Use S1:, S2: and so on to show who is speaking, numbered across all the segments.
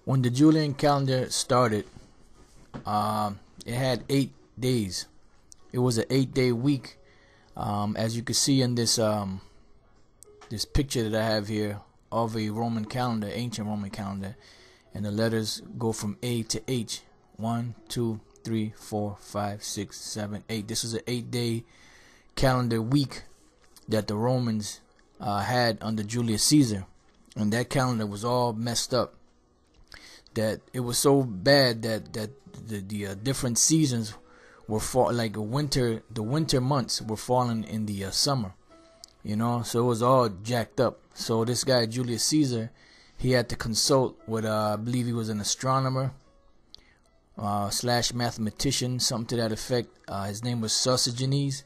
S1: when the Julian calendar started, it had 8 days. It was an 8-day week. As you can see in this this picture that I have here of a Roman calendar, ancient Roman calendar, and the letters go from A to H. 1, 2, 3, 4, 5, 6, 7, 8. This was an 8-day calendar week that the Romans had under Julius Caesar, and that calendar was all messed up. That it was so bad that the different seasons were like the winter months were falling in the summer, so it was all jacked up. So this guy Julius Caesar, he had to consult with I believe he was an astronomer slash mathematician, something to that effect. His name was Sosigenes,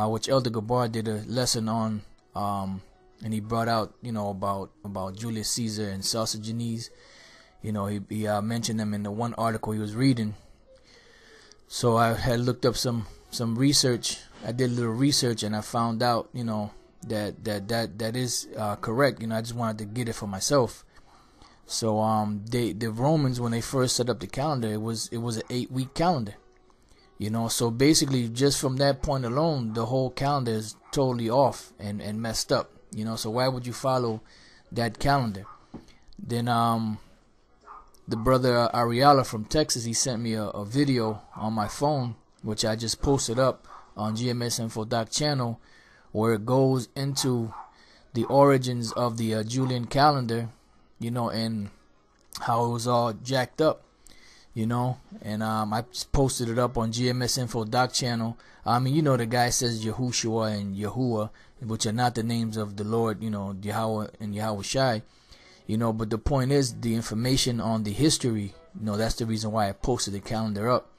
S1: which Elder Gabar did a lesson on, and he brought out about Julius Caesar and Sosigenes. He mentioned them in the one article he was reading. So I had looked up some research. I did a little research, and I found out, that is correct. I just wanted to get it for myself. So the Romans, when they first set up the calendar, it was an 8-week calendar. So basically, just from that point alone, the whole calendar is totally off and messed up. So why would you follow that calendar? Then the brother Ariala from Texas, he sent me a video on my phone, which I just posted up on GMSinfo channel, where it goes into the origins of the Julian calendar, and how it was all jacked up, and I posted it up on GMSinfo channel. The guy says Yahushua and Yahuwah, which are not the names of the Lord, Yahweh and Yahweh Shai. But the point is, the information on the history, that's the reason why I posted the calendar up.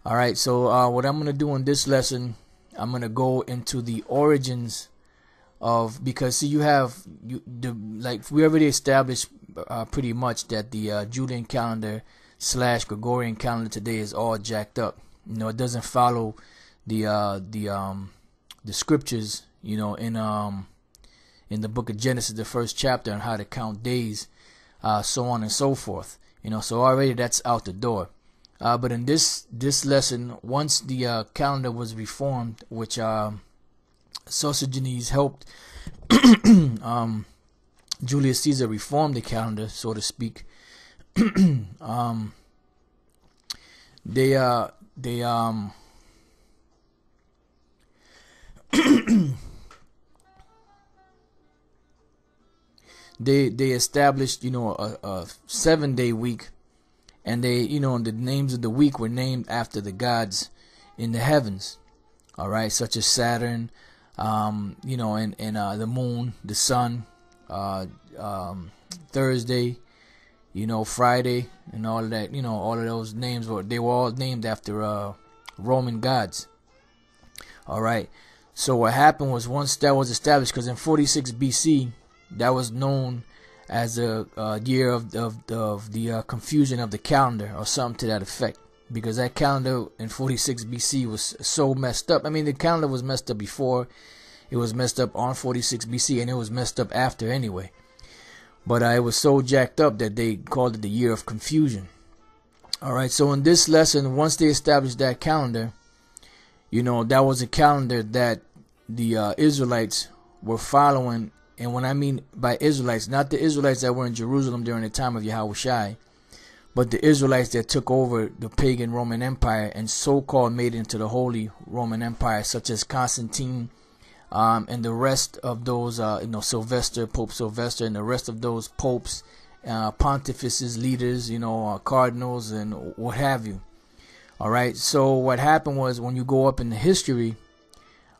S1: Alright, so what I'm going to do in this lesson, I'm going to go into the origins of, because see, we already established pretty much that the Julian calendar / Gregorian calendar today is all jacked up. It doesn't follow the scriptures, in the book of Genesis, the first chapter, on how to count days, so on and so forth. So already that's out the door. But in this lesson, once the calendar was reformed, which Sosigenes helped Julius Caesar reform the calendar, so to speak. They established, a 7-day week, and the names of the week were named after the gods in the heavens. All right, such as Saturn, and the moon, the sun, Thursday, Friday, and all of that. All of those names they were all named after Roman gods. All right. So what happened was, once that was established, because in 46 BC, that was known as a year of the confusion of the calendar, or something to that effect, because that calendar in 46 BC was so messed up. The calendar was messed up before, it was messed up on 46 BC, and it was messed up after anyway. But it was so jacked up that they called it the year of confusion. Alright, so in this lesson, once they established that calendar, that was a calendar that the Israelites were following. And when I mean by Israelites, not the Israelites that were in Jerusalem during the time of Yahweh Shai, but the Israelites that took over the pagan Roman Empire and so-called made it into the Holy Roman Empire, such as Constantine, and the rest of those, Sylvester, Pope Sylvester, and the rest of those popes, pontifices, leaders, cardinals, and what have you. All right. So what happened was, when you go up in the history,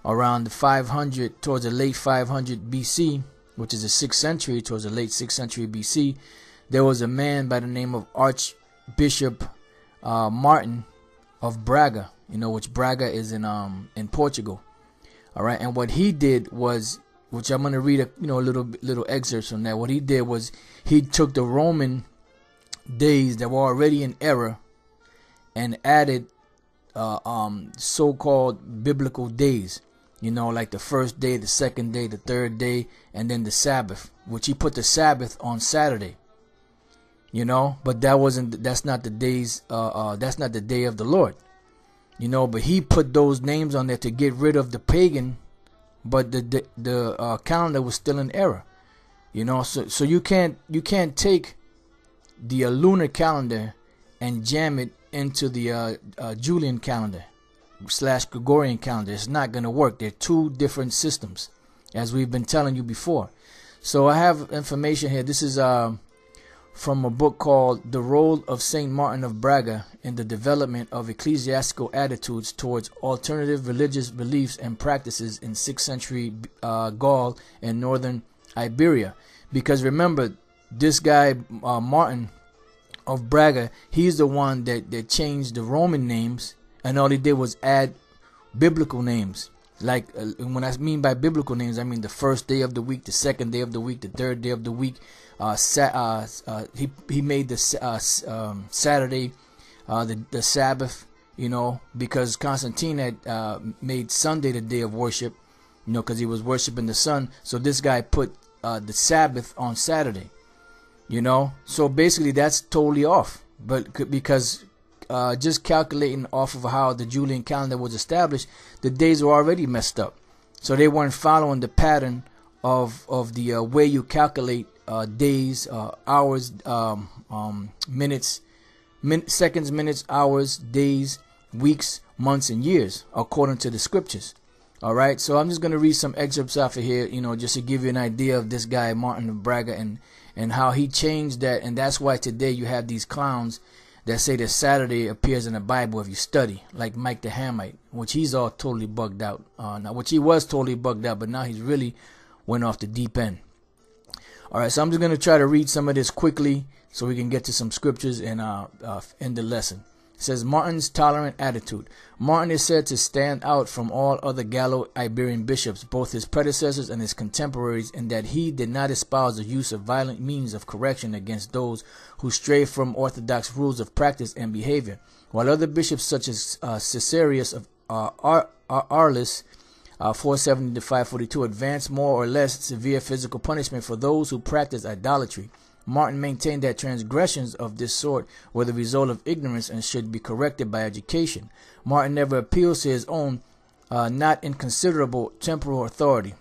S1: around the 500, towards the late 500 BC, which is the 6th century, towards the late 6th century BC, there was a man by the name of Archbishop Martin of Braga, which Braga is in Portugal. All right, and what he did was, which I'm going to read a little excerpts from that. What he did was, he took the Roman days that were already in error and added so-called biblical days. Like the first day, the second day, the third day, and then the Sabbath, which he put the Sabbath on Saturday. you know, but that's not the day of the Lord, you know, but he put those names on there to get rid of the pagan, but the calendar was still in error, you know. So you can't take the lunar calendar and jam it into the Julian calendar / Gregorian calendar. It's not going to work. They're two different systems, as we've been telling you before. So I have information here. This is from a book called The Role of St. Martin of Braga in the Development of Ecclesiastical Attitudes Towards Alternative Religious Beliefs and Practices in 6th Century Gaul and Northern Iberia. Because remember, this guy, Martin of Braga, he's the one that changed the Roman names, and all he did was add biblical names. Like when I mean by biblical names, I mean the first day of the week, the second day of the week, the third day of the week. He made the Saturday the Sabbath, you know, because Constantine had made Sunday the day of worship, you know, because he was worshiping the sun. So this guy put the Sabbath on Saturday, you know. So basically that's totally off. But because just calculating off of how the Julian calendar was established, the days were already messed up. So they weren't following the pattern of the way you calculate days, hours, minutes, seconds, minutes, hours, days, weeks, months, and years, according to the scriptures. All right, so I'm just going to read some excerpts off of here, you know, just to give you an idea of this guy, Martin of Braga, and how he changed that. And that's why today you have these clowns that say that Saturday appears in the Bible if you study, like Mike the Hamite, which he's all totally bugged out. Now, which he was totally bugged out, but now he's really went off the deep end. All right, so I'm just going to try to read some of this quickly so we can get to some scriptures and end the lesson. It says, Martin's tolerant attitude. Martin is said to stand out from all other Gallo-Iberian bishops, both his predecessors and his contemporaries, in that he did not espouse the use of violent means of correction against those who stray from orthodox rules of practice and behavior, while other bishops such as Caesarius of Arles, 470 to 542, advanced more or less severe physical punishment for those who practice idolatry. Martin maintained that transgressions of this sort were the result of ignorance and should be corrected by education. Martin never appeals to his own not inconsiderable temporal authority.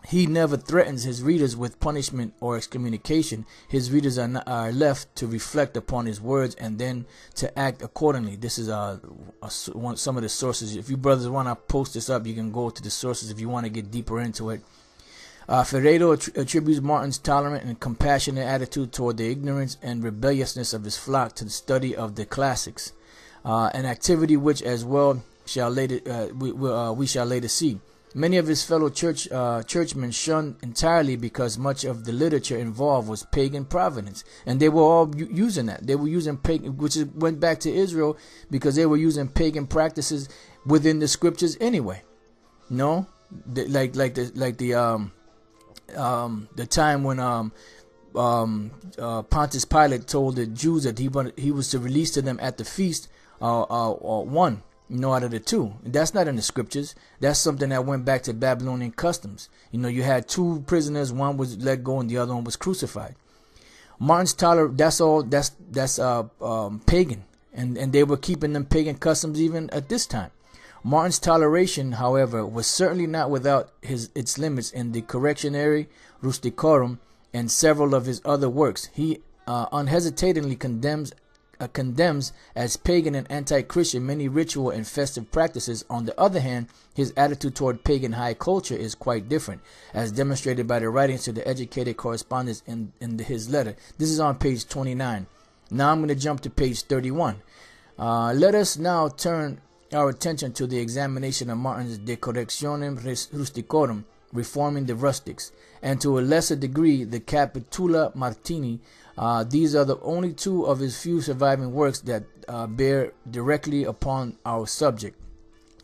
S1: He never threatens his readers with punishment or excommunication. His readers are left to reflect upon his words and then to act accordingly. This is some of the sources. If you brothers want to post this up, you can go to the sources if you want to get deeper into it. Ferreiro attributes Martin's tolerant and compassionate attitude toward the ignorance and rebelliousness of his flock to the study of the classics, an activity which as well shall we shall later see. Many of his fellow churchmen shunned entirely because much of the literature involved was pagan providence, and they were all using that. They were using pagan, which went back to Israel, because they were using pagan practices within the scriptures anyway. No, like the time when Pontius Pilate told the Jews that he was to release to them at the feast one, out of the two. That's not in the scriptures. That's something that went back to Babylonian customs. You had two prisoners, one was let go and the other one was crucified. Martin's that's pagan, and they were keeping them pagan customs even at this time. Martin's toleration, however, was certainly not without its limits. In the Correctionary Rusticorum and several of his other works, he unhesitatingly condemns as pagan and anti-Christian many ritual and festive practices. On the other hand, his attitude toward pagan high culture is quite different, as demonstrated by the writings to the educated correspondents in his letter. This is on page 29. Now I'm going to jump to page 31. Let us now turn our attention to the examination of Martin's De Correctionem Rusticorum, reforming the rustics, and to a lesser degree the Capitula Martini. These are the only two of his few surviving works that bear directly upon our subject.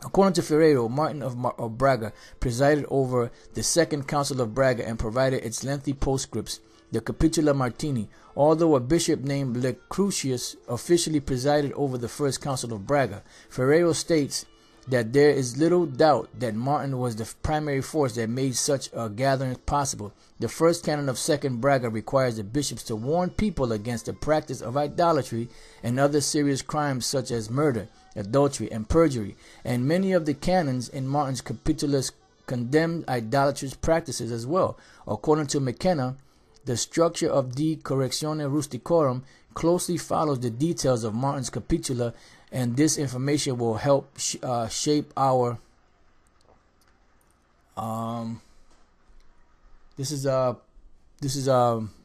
S1: According to Ferreiro, Martin of Braga presided over the Second Council of Braga and provided its lengthy postscripts, the Capitula Martini, although a bishop named Lecrucius officially presided over the First Council of Braga. Ferreiro states that there is little doubt that Martin was the primary force that made such a gathering possible. The first canon of Second Braga requires the bishops to warn people against the practice of idolatry and other serious crimes such as murder, adultery, and perjury, and many of the canons in Martin's Capitulus condemned idolatrous practices as well. According to McKenna, the structure of De Correctione Rusticorum closely follows the details of Martin's Capitula, and this information will help shape our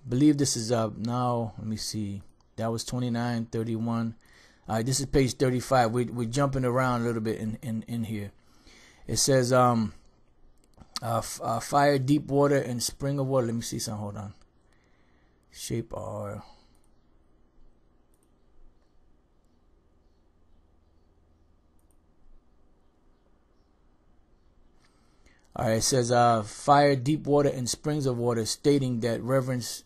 S1: believe this is now, let me see, that was 29, 31. All right, this is page 35. We're jumping around a little bit in here. It says fire, deep water, and spring of water. Let me see something. Hold on. Shape our. All right, it says fire, deep water, and springs of water, stating that reverence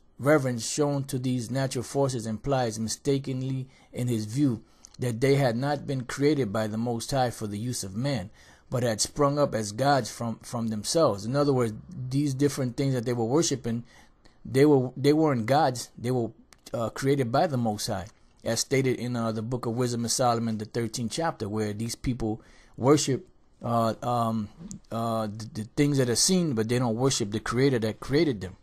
S1: shown to these natural forces implies mistakenly, in his view, that they had not been created by the Most High for the use of man, but had sprung up as gods from themselves. In other words, these different things that they were worshiping, they weren't gods. They were created by the Most High, as stated in the Book of Wisdom of Solomon, the 13th chapter, where these people worship the things that are seen, but they don't worship the Creator that created them.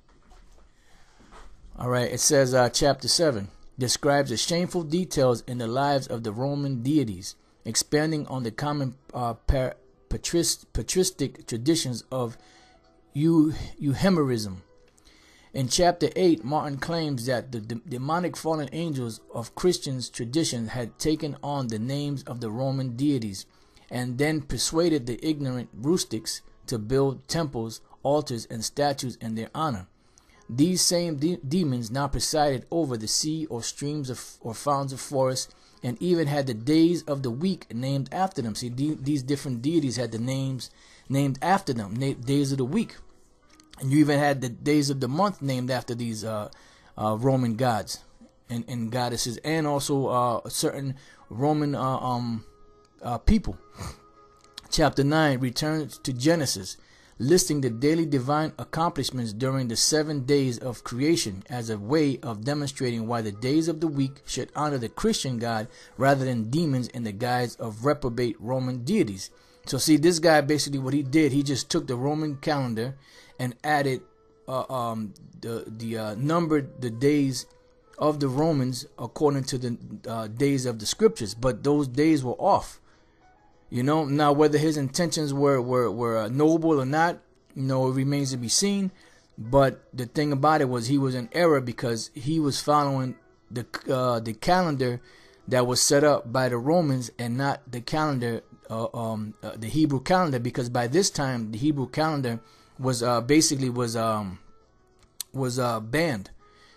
S1: All right, it says chapter 7 describes the shameful details in the lives of the Roman deities, expanding on the common patristic traditions of euhemerism. In chapter 8, Martin claims that the demonic fallen angels of Christians' tradition had taken on the names of the Roman deities, and then persuaded the ignorant rustics to build temples, altars, and statues in their honor. These same demons now presided over the sea or streams or fountains of forests, and even had the days of the week named after them. See, these different deities had the names named after them, days of the week. And you even had the days of the month named after these Roman gods and goddesses, and also certain Roman people. Chapter 9 returns to Genesis, listing the daily divine accomplishments during the 7 days of creation as a way of demonstrating why the days of the week should honor the Christian God rather than demons in the guise of reprobate Roman deities. So see, this guy basically what he did, he just took the Roman calendar and added numbered the days of the Romans according to the days of the scriptures, but those days were off. You know, now whether his intentions were noble or not, you know, it remains to be seen. But the thing about it was he was in error because he was following the calendar that was set up by the Romans and not the calendar, the Hebrew calendar, because by this time the Hebrew calendar was basically banned.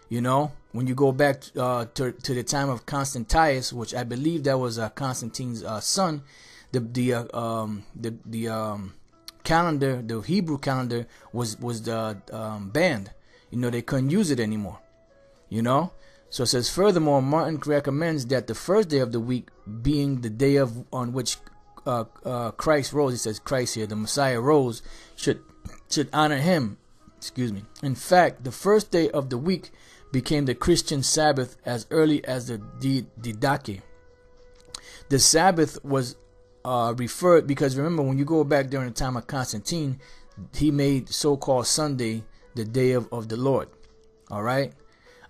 S1: You know, when you go back to the time of Constantius, which I believe that was Constantine's son. The calendar, the Hebrew calendar was banned. You know, they couldn't use it anymore. You know, so it says furthermore, Martin recommends that the first day of the week, being the day on which Christ rose, he says Christ here, the Messiah rose, should honor him. Excuse me. In fact, the first day of the week became the Christian Sabbath as early as the Didache. The Sabbath was referred, because remember, when you go back during the time of Constantine, he made so-called Sunday the day of the Lord. All right.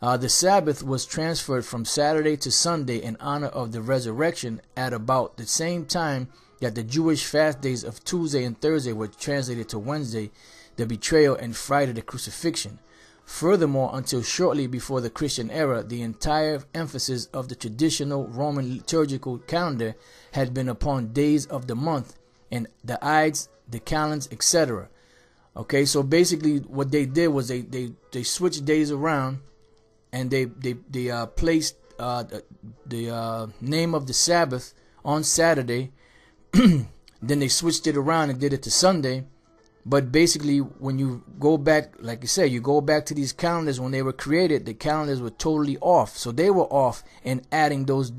S1: The Sabbath was transferred from Saturday to Sunday in honor of the resurrection at about the same time that the Jewish fast days of Tuesday and Thursday were translated to Wednesday, the betrayal, and Friday, the crucifixion. Furthermore, until shortly before the Christian era, the entire emphasis of the traditional Roman liturgical calendar had been upon days of the month and the Ides, the calends, etc. Okay, so basically what they did was they switched days around, and they placed the name of the Sabbath on Saturday. Then they switched it around and did it to Sunday. But basically, when you go back, like you say, you go back to these calendars when they were created, the calendars were totally off. So they were off in adding those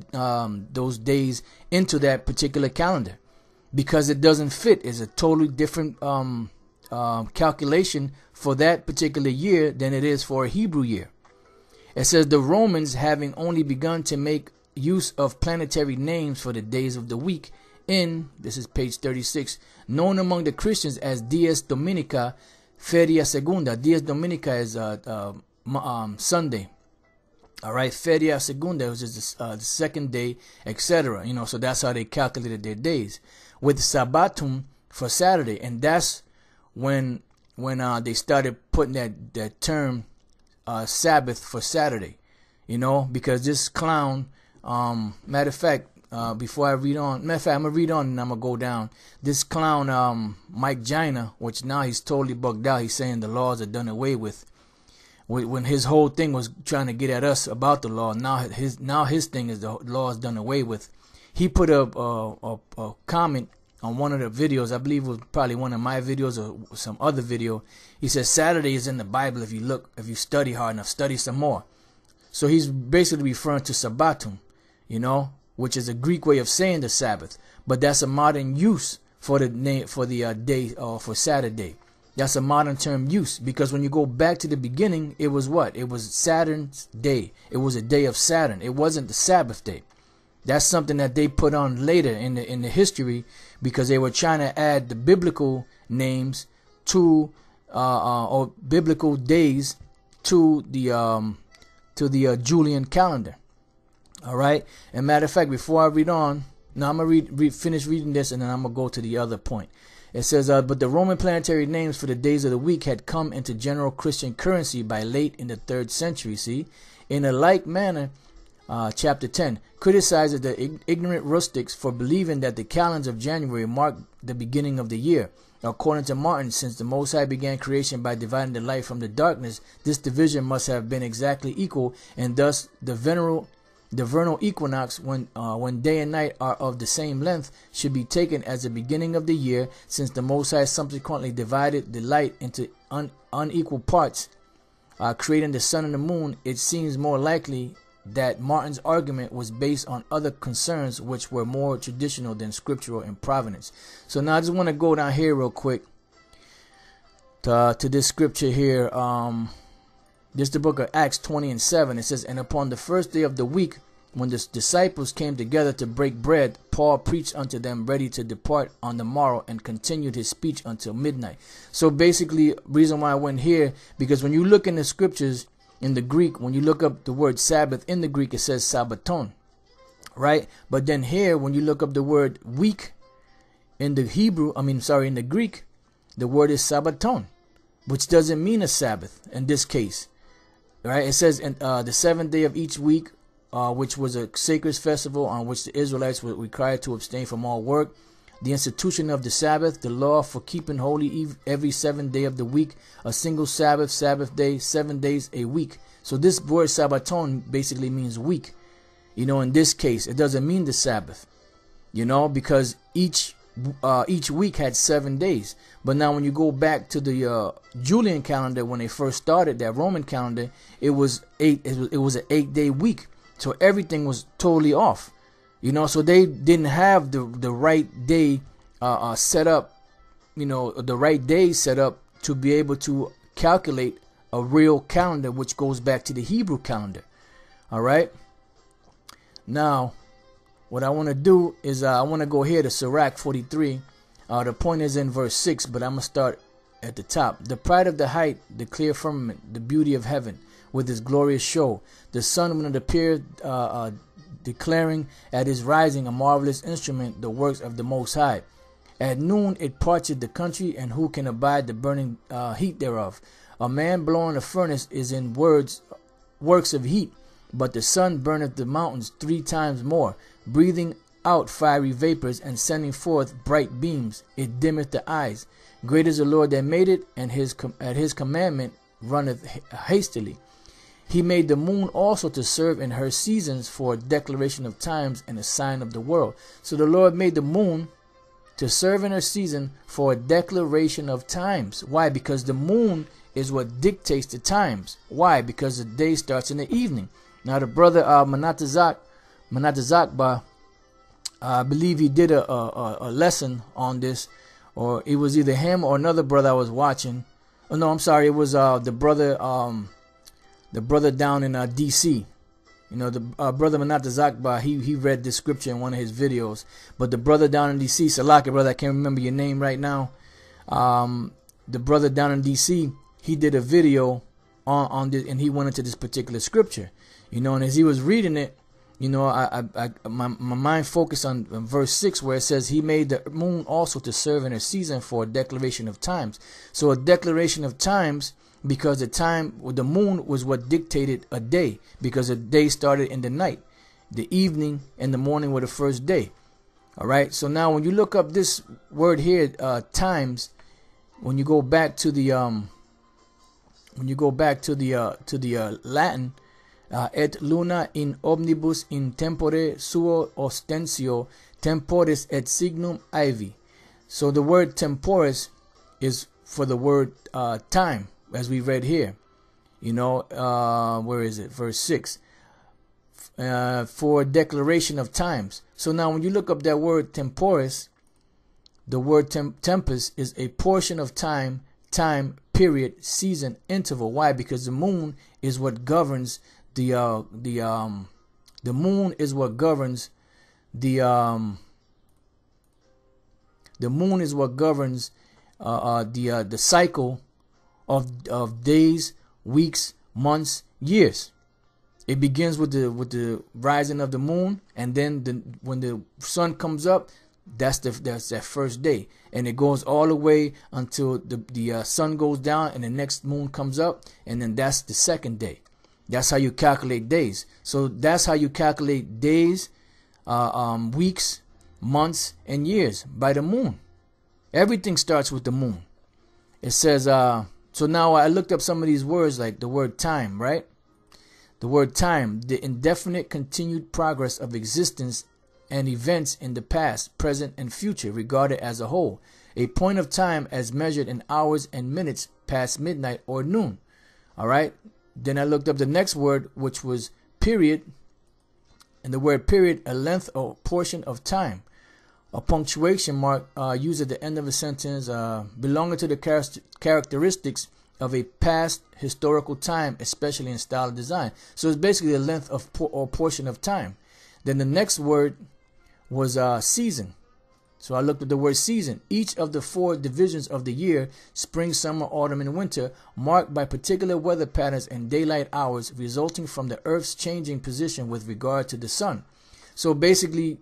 S1: days into that particular calendar. because it doesn't fit. It's a totally different calculation for that particular year than it is for a Hebrew year. It says the Romans, having only begun to make use of planetary names for the days of the week in, this is page 36, known among the Christians as Dies Dominica, Feria Segunda. Dies Dominica is Sunday. All right, Feria Segunda was just the second day, etc. You know, so that's how they calculated their days, with Sabbatum for Saturday, and that's when they started putting that term Sabbath for Saturday. You know, because this clown, matter of fact, before I read on, I'm gonna read on and I'm gonna go down. This clown, Mike Gina, which now he's totally bugged out. He's saying the laws are done away with. When his whole thing was trying to get at us about the law, now his thing is the law is done away with. He put a comment on one of the videos. I believe it was probably one of my videos or some other video. He says Saturday is in the Bible if you study hard enough, study some more. So he's basically referring to Sabbatum, you know, which is a Greek way of saying the Sabbath, but that's a modern use for the name for the day or for Saturday. That's a modern term use, because when you go back to the beginning, it was what? It was Saturn's day. It was a day of Saturn. It wasn't the Sabbath day. That's something that they put on later in the history, because they were trying to add the biblical names to or biblical days to the Julian calendar. All right. And matter of fact, before I read on, now I'm gonna finish reading this, and then I'm gonna go to the other point. It says, but the Roman planetary names for the days of the week had come into general Christian currency by late in the 3rd century. See, in a like manner, chapter 10 criticizes the ignorant rustics for believing that the calends of January marked the beginning of the year. According to Martin, since the Most High began creation by dividing the light from the darkness, this division must have been exactly equal, and thus the vernal equinox, when day and night are of the same length, should be taken as the beginning of the year, since the Most High subsequently divided the light into unequal parts, creating the sun and the moon. It seems more likely that Martin's argument was based on other concerns which were more traditional than scriptural in provenance. So now I just want to go down here real quick to this scripture here. This is the book of Acts 20:7. It says, and upon the first day of the week, when the disciples came together to break bread, Paul preached unto them, ready to depart on the morrow, and continued his speech until midnight. So basically, reason why I went here, because when you look in the scriptures in the Greek, when you look up the word Sabbath in the Greek, it says Sabbaton, right? But then here, when you look up the word week in the in the Greek, the word is Sabbaton, which doesn't mean a Sabbath in this case. Right, it says the 7th day of each week, which was a sacred festival on which the Israelites were required to abstain from all work. The institution of the Sabbath, the law for keeping holy every 7th day of the week, a single Sabbath day, 7 days a week. So this word Sabbaton basically means week. You know, in this case, it doesn't mean the Sabbath. You know, because each week had 7 days. But now when you go back to the Julian calendar, when they first started that Roman calendar, it was an 8-day week. So everything was totally off. You know, so they didn't have the right day set up, you know, the right day set up to be able to calculate a real calendar, which goes back to the Hebrew calendar. All right. Now, what I want to do is I want to go here to Sirach 43. The point is in verse 6, but I'm going to start at the top. The pride of the height, the clear firmament, the beauty of heaven, with its glorious show. The sun when it appeared, declaring at his rising a marvelous instrument, the works of the Most High. At noon it parcheth the country, and who can abide the burning heat thereof? A man blowing a furnace is in works of heat, but the sun burneth the mountains 3 times more, breathing out fiery vapors and sending forth bright beams. It dimmeth the eyes. Great is the Lord that made it, and at his commandment runneth hastily. He made the moon also to serve in her seasons for a declaration of times and a sign of the world. So the Lord made the moon to serve in her season for a declaration of times. Why? Because the moon is what dictates the times. Why? Because the day starts in the evening. Now the brother Manatazakba, I believe he did a lesson on this, or it was either him or another brother I was watching. Oh no, I'm sorry, it was the brother down in DC. You know, the brother Manat Zakba, he read this scripture in one of his videos. But the brother down in DC, Salaki brother, I can't remember your name right now. The brother down in DC, he did a video on this, and he went into this particular scripture. You know, and as he was reading it, you know, my mind focused on verse 6, where it says, he made the moon also to serve in a season for a declaration of times. So a declaration of times, because the moon was what dictated a day, because a day started in the night. The evening and the morning were the first day. All right. So now when you look up this word here, times, when you go back to the Latin, et luna in omnibus in tempore suo ostensio temporis et signum aevi. So the word temporis is for the word time, as we read here. You know, where is it? Verse 6. For declaration of times. So now when you look up that word temporis, the word tempus is a portion of time, period, season, interval. Why? Because the moon is what governs the moon is what governs the moon is what governs the cycle of days, weeks, months, years. It begins with the rising of the moon, and then when the sun comes up, that's that first day, and it goes all the way until the sun goes down and the next moon comes up, and then that's the second day. That's how you calculate days. So that's how you calculate days, weeks, months, and years, by the moon. Everything starts with the moon. It says, so now I looked up some of these words, like the word time, right? The word time, the indefinite continued progress of existence and events in the past, present, and future, regarded as a whole. A point of time as measured in hours and minutes past midnight or noon. All right. Then I looked up the next word, which was period. And the word period, a length or portion of time. A punctuation mark used at the end of a sentence belonging to the characteristics of a past historical time, especially in style of design. So it's basically a length of or portion of time. Then the next word was season. So I looked at the word season. Each of the 4 divisions of the year, spring, summer, autumn, and winter, marked by particular weather patterns and daylight hours resulting from the Earth's changing position with regard to the sun. So basically,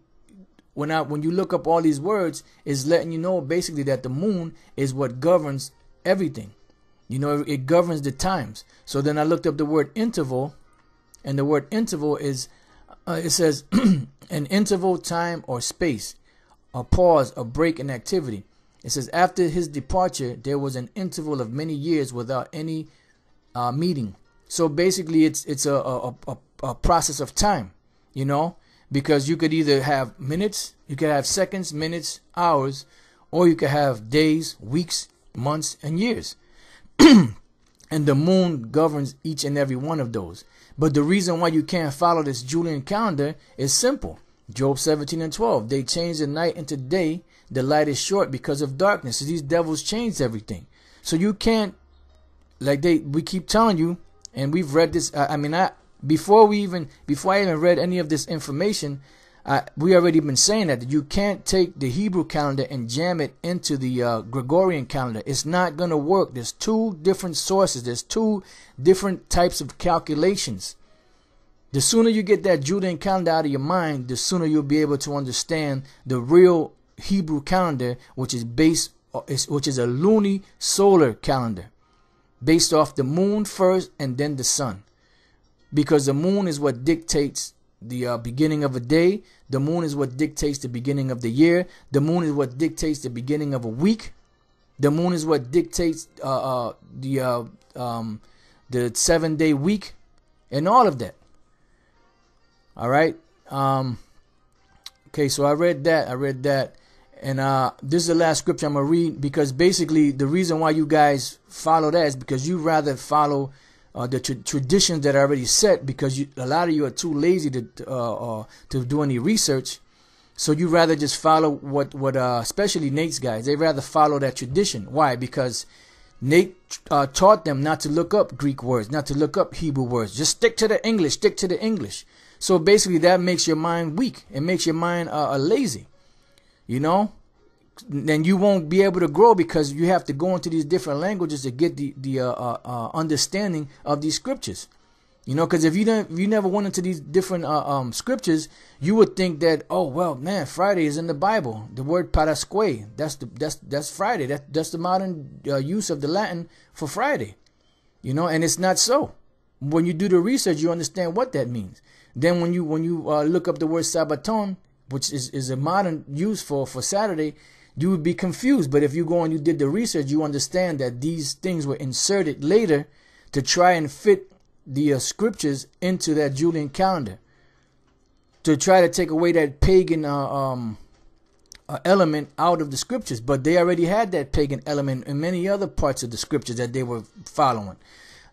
S1: when you look up all these words, is letting you know basically that the moon is what governs everything. You know, it governs the times. So then I looked up the word interval, and the word interval is, it says, an interval, time, or space. A pause, a break in activity. It says, after his departure, there was an interval of many years without any meeting. So basically, it's a process of time, you know, because you could either have minutes, you could have seconds, minutes, hours, or you could have days, weeks, months, and years. And the moon governs each and every one of those. But the reason why you can't follow this Julian calendar is simple. Job 17:12. They change the night into day. The light is short because of darkness. So these devils changed everything. So you can't, we keep telling you, and we've read this. Before I even read any of this information, we already been saying that you can't take the Hebrew calendar and jam it into the Gregorian calendar. It's not going to work. There's 2 different sources. There's 2 different types of calculations. The sooner you get that Julian calendar out of your mind, the sooner you'll be able to understand the real Hebrew calendar, which is a lunar solar calendar, based off the moon first and then the sun. Because the moon is what dictates the beginning of a day. The moon is what dictates the beginning of the year. The moon is what dictates the beginning of a week. The moon is what dictates the 7-day week, and all of that. All right. Okay, so I read that. And this is the last scripture I'm going to read, because basically the reason why you guys follow that is because you rather follow the traditions that are already set, because a lot of you are too lazy to do any research. So you rather just follow what especially Nate's guys, they rather follow that tradition. Why? Because Nate taught them not to look up Greek words, not to look up Hebrew words. Just stick to the English, stick to the English. So basically that makes your mind weak. It makes your mind lazy, you know. Then you won't be able to grow because you have to go into these different languages to get the understanding of these scriptures. You know, because if you never went into these different scriptures, you would think that, oh well, man, Friday is in the Bible. The word parasque, that's Friday. That's the modern use of the Latin for Friday. You know, and it's not so. When you do the research, you understand what that means. Then when you look up the word Sabbaton, which is a modern use for Saturday, you would be confused. But if you go and you did the research, you understand that these things were inserted later to try and fit the scriptures into that Julian calendar, to try to take away that pagan element out of the scriptures. But they already had that pagan element in many other parts of the scriptures that they were following.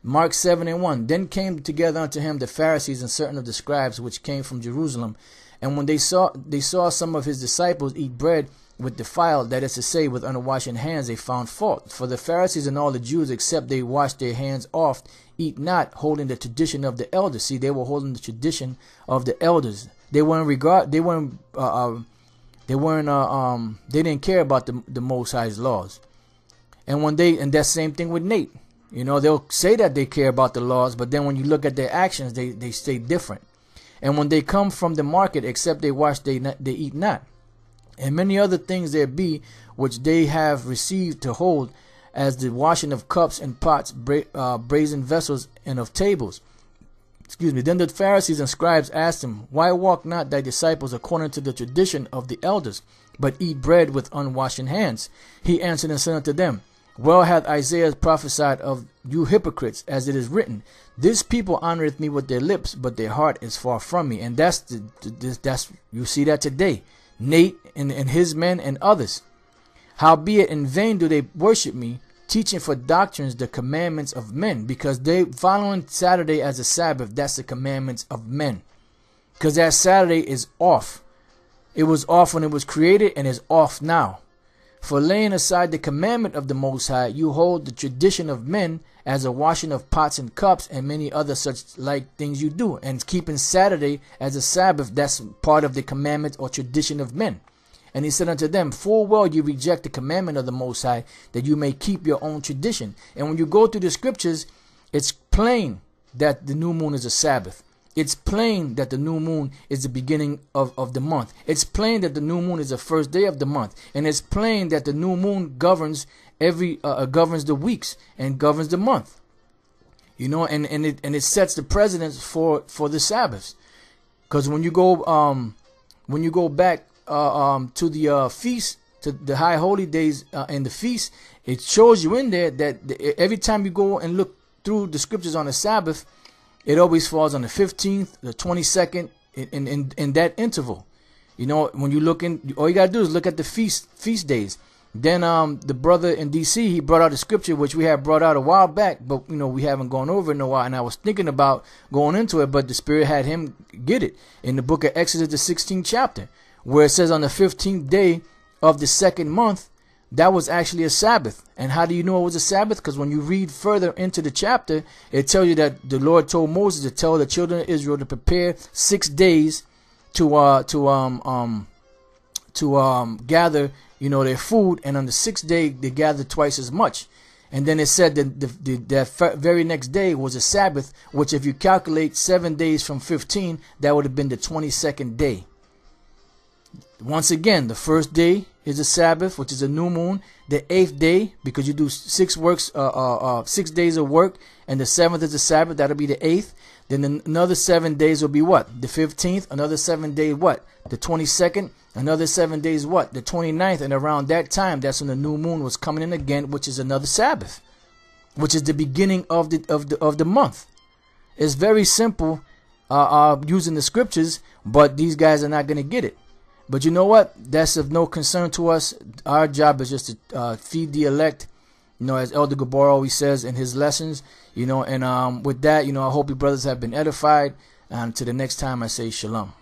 S1: Mark 7:1. Then came together unto him the Pharisees and certain of the scribes which came from Jerusalem. And when they saw some of his disciples eat bread with defiled, that is to say, with unwashed hands, they found fault. For the Pharisees and all the Jews, except they wash their hands oft, eat not, holding the tradition of the elders. See, they were holding the tradition of the elders. They didn't care about the Most High's laws. And that same thing with Nate. You know, they'll say that they care about the laws, but then when you look at their actions, they stay different. And when they come from the market, except they wash, they eat not. And many other things there be, which they have received to hold, as the washing of cups and pots, brazen vessels, and of tables. Then the Pharisees and scribes asked him, Why walk not thy disciples according to the tradition of the elders, but eat bread with unwashed hands? He answered and said unto them, Well hath Isaiah prophesied of you hypocrites, as it is written, This people honoreth me with their lips, but their heart is far from me. And that's you see that today. Nate and his men and others. Howbeit in vain do they worship me, teaching for doctrines the commandments of men, because they following Saturday as a Sabbath. That's the commandments of men, because that Saturday is off. It was off when it was created, and is off now. For laying aside the commandment of the Most High, you hold the tradition of men, as a washing of pots and cups, and many other such like things you do. And keeping Saturday as a Sabbath, that's part of the commandment or tradition of men. And he said unto them, Full well you reject the commandment of the Most High, that you may keep your own tradition. And when you go through the scriptures, it's plain that the new moon is a Sabbath. It's plain that the new moon is the beginning of the month. It's plain that the new moon is the first day of the month. And it's plain that the new moon governs governs the weeks and governs the month. You know, and it sets the precedence for the Sabbaths. Because when you go back to the feast, to the high holy days and the feast, it shows you in there that every time you go and look through the scriptures on the Sabbath, it always falls on the 15th, the 22nd, in that interval. You know, when you look in, all you gotta do is look at the feast days. Then the brother in DC, he brought out a scripture which we had brought out a while back, but you know we haven't gone over it in a while. And I was thinking about going into it, but the Spirit had him get it in the book of Exodus, the 16th chapter, where it says on the 15th day of the second month, that was actually a Sabbath. And how do you know it was a Sabbath? Because when you read further into the chapter, it tells you that the Lord told Moses to tell the children of Israel to prepare 6 days to gather, you know, their food, and on the 6th day they gathered twice as much. And then it said that that very next day was a Sabbath, which if you calculate 7 days from 15, that would have been the 22nd day. Once again, the first day is a Sabbath, which is a new moon. The 8th day, because you do 6 days of work, and the 7th is a Sabbath, that'll be the 8th. Then another 7 days will be what? The 15th. Another 7 days what? The 22nd. Another 7 days what? The 29th. And around that time, that's when the new moon was coming in again, which is another Sabbath, which is the beginning of the month. It's very simple using the scriptures, but these guys are not going to get it. But you know what? That's of no concern to us. Our job is just to feed the elect, you know, as Elder Gabar always says in his lessons, you know. And with that, you know, I hope you brothers have been edified. And to the next time, I say shalom.